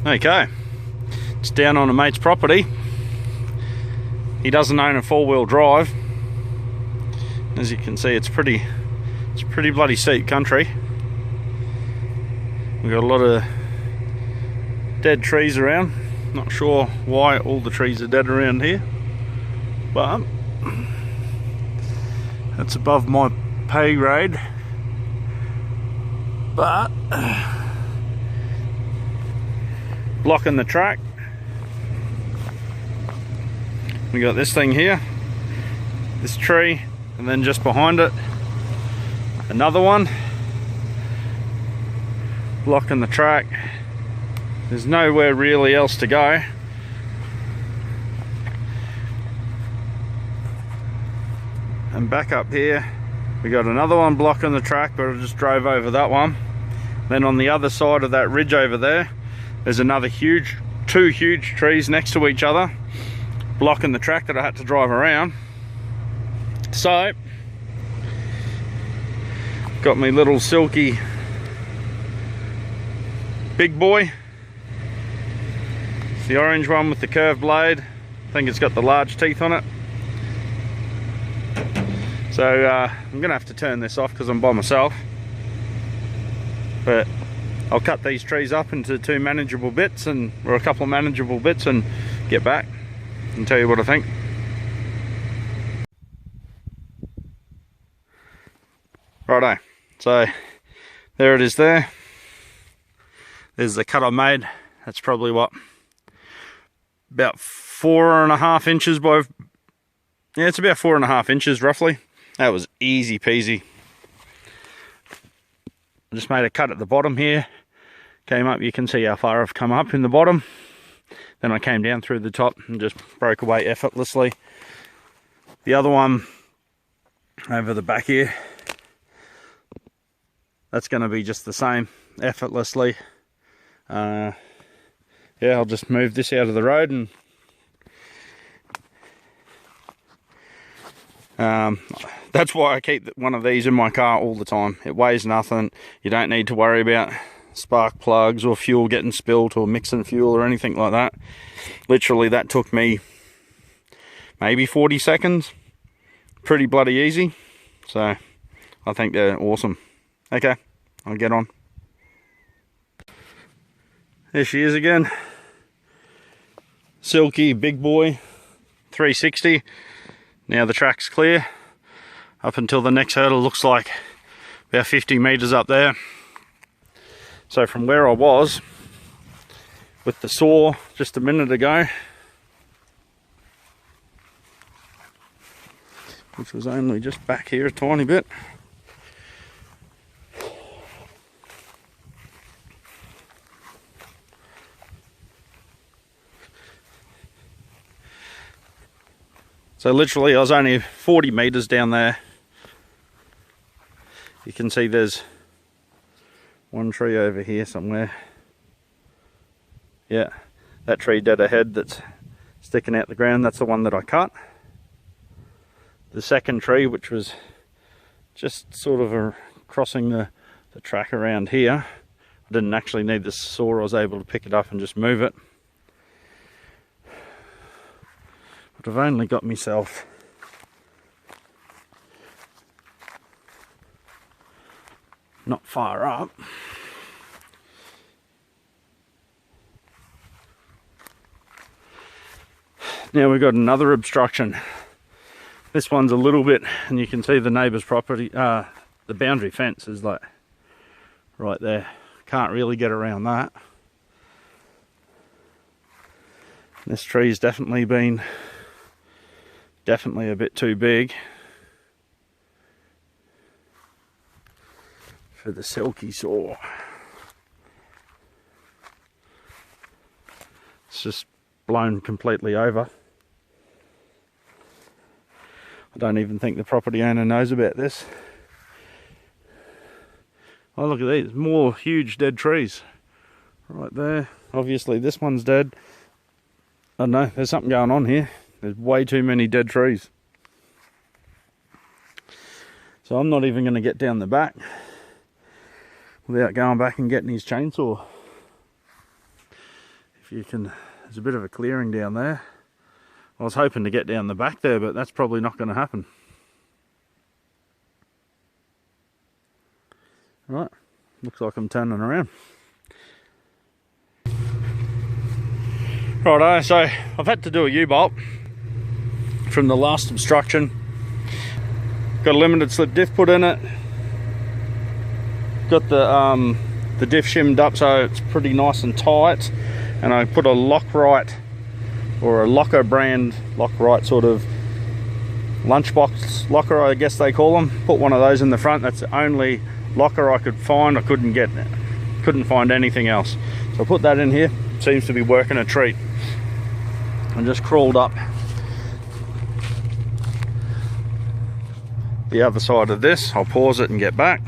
Okay, it's down on a mate's property. He doesn't own a four-wheel drive. As you can see, it's pretty bloody steep country. We've got a lot of dead trees around. Not sure why all the trees are dead around here, but that's above my pay grade. But blocking the track, we got this thing here, this tree, and then just behind it another one blocking the track. There's nowhere really else to go. And back up here we got another one blocking the track, but I just drove over that one. Then on the other side of that ridge over there, there's another two huge trees next to each other blocking the track that I had to drive around. So got my little silky big boy. It's the orange one with the curved blade. I think it's got the large teeth on it. So I'm gonna have to turn this off because I'm by myself. But I'll cut these trees up into two manageable bits, or a couple of manageable bits, and get back and tell you what I think. Righto, so there it is there. There's the cut I made. That's probably what, about 4.5 inches by, yeah, it's about 4.5 inches roughly. That was easy peasy. I just made a cut at the bottom here. Came up, you can see how far I've come up in the bottom. Then I came down through the top and just broke away effortlessly. The other one over the back here, that's going to be just the same, effortlessly. Yeah, I'll just move this out of the road, and that's why I keep one of these in my car all the time. It weighs nothing. You don't need to worry about spark plugs or fuel getting spilt or mixing fuel or anything like that. Literally, that took me maybe 40 seconds. Pretty bloody easy. So I think they're awesome. Okay, I'll get on. There she is again. Silky big boy 360. Now the track's clear up until the next hurdle. Looks like about 50 meters up there. So from where I was with the saw just a minute ago, which was only just back here a tiny bit, so literally I was only 40 meters down there. You can see there's one tree over here somewhere. Yeah, that tree dead ahead that's sticking out the ground, that's the one that I cut. The second tree, which was just sort of crossing the track around here, I didn't actually need the saw. I was able to pick it up and just move it. But I've only got myself not far up. Now we've got another obstruction. This one's a little bit, and you can see the neighbour's property, the boundary fence is like right there. Can't really get around that. This tree's definitely a bit too big for the silky saw. It's just blown completely over. I don't even think the property owner knows about this. Oh, look at these, more huge dead trees right there. Obviously this one's dead. I don't know, there's something going on here. There's way too many dead trees. So I'm not even going to get down the back without going back and getting his chainsaw. If you can, there's a bit of a clearing down there. I was hoping to get down the back there, but that's probably not going to happen. Right, looks like I'm turning around. Righto, so I've had to do a U-bolt from the last obstruction. Got a limited slip diff put in it. Got the diff shimmed up so it's pretty nice and tight. And I put a Lockrite, or a Locker brand Lockrite sort of lunchbox locker, I guess they call them. Put one of those in the front. That's the only locker I could find. I couldn't find anything else. So I put that in here. Seems to be working a treat. I just crawled up the other side of this. I'll pause it and get back.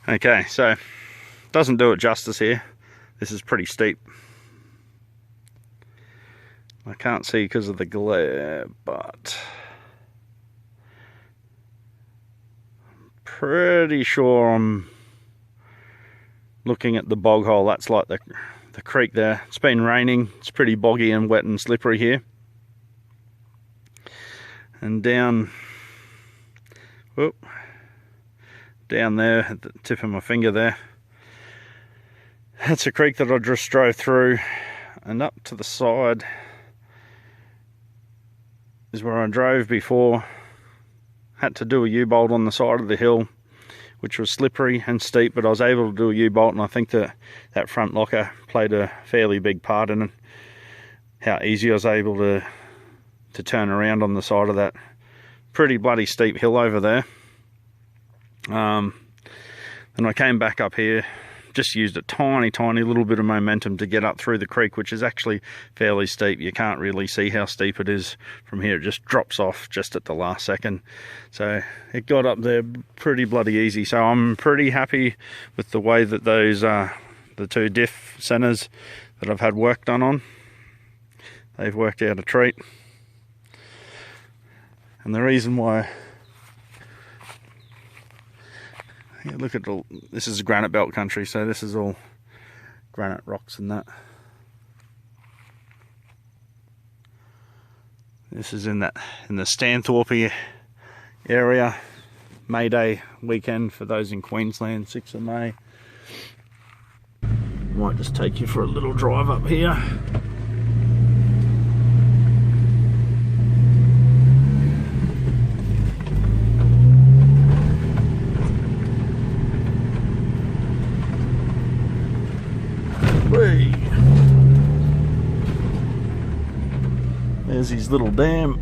Okay, so doesn't do it justice here. This is pretty steep. I can't see because of the glare, but I'm pretty sure I'm looking at the bog hole. That's like the creek there. It's been raining. It's pretty boggy and wet and slippery here. And down, whoop, down there at the tip of my finger there, that's a creek that I just drove through, and up to the side is where I drove before. Had to do a U-bolt on the side of the hill, which was slippery and steep, but I was able to do a U-bolt, and I think that front locker played a fairly big part in it. How easy I was able to turn around on the side of that pretty bloody steep hill over there. Then I came back up here, just used a tiny little bit of momentum to get up through the creek, which is actually fairly steep. You can't really see how steep it is from here. It just drops off just at the last second. So it got up there pretty bloody easy. So I'm pretty happy with the way that those the two diff centers that I've had work done on, they've worked out a treat. And the reason why, look at all, this is granite belt country, so this is all granite rocks and that. This is in the Stanthorpe area. May Day weekend for those in Queensland, 6th of May. Might just take you for a little drive up here. There's his little dam.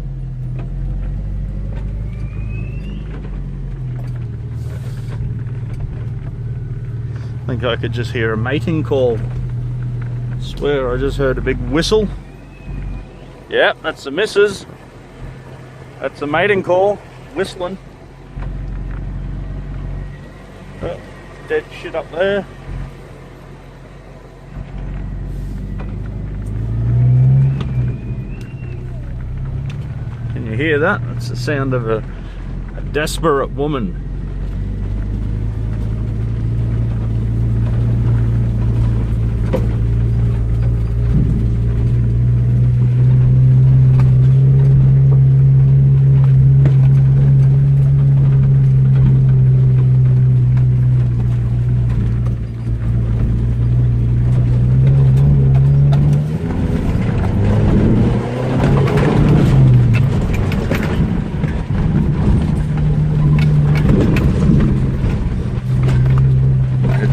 I think I could just hear a mating call. I swear I just heard a big whistle. Yep, that's the missus. That's a mating call, whistling. Oh, dead shit up there. Can you hear that? That's the sound of a desperate woman.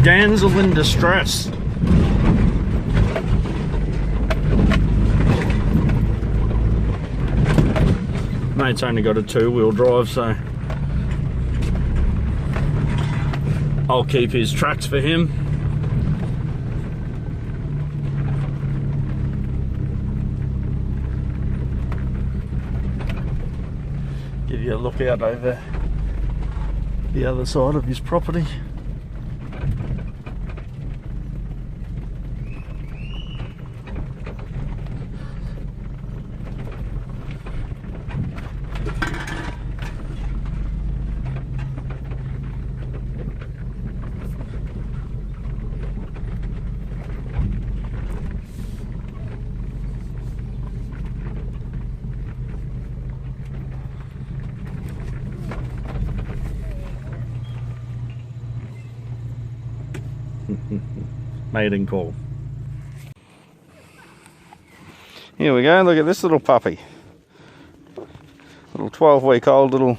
Damsel in distress. Mate's only got a 2-wheel drive, so I'll keep his tracks for him. Give you a look out over the other side of his property. Maiden call. Here we go, look at this little puppy. Little 12-week-old little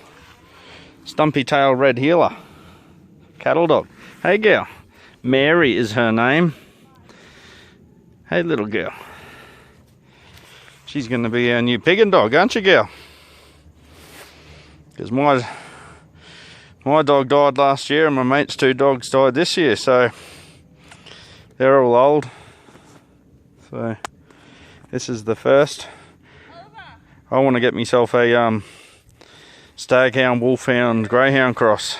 stumpy tail red heeler. Cattle dog. Hey girl. Mary is her name. Hey little girl. She's going to be our new piggin dog, aren't you, girl? Because my dog died last year and my mate's 2 dogs died this year, so they're all old. So this is the first. I want to get myself a staghound, wolfhound, greyhound cross.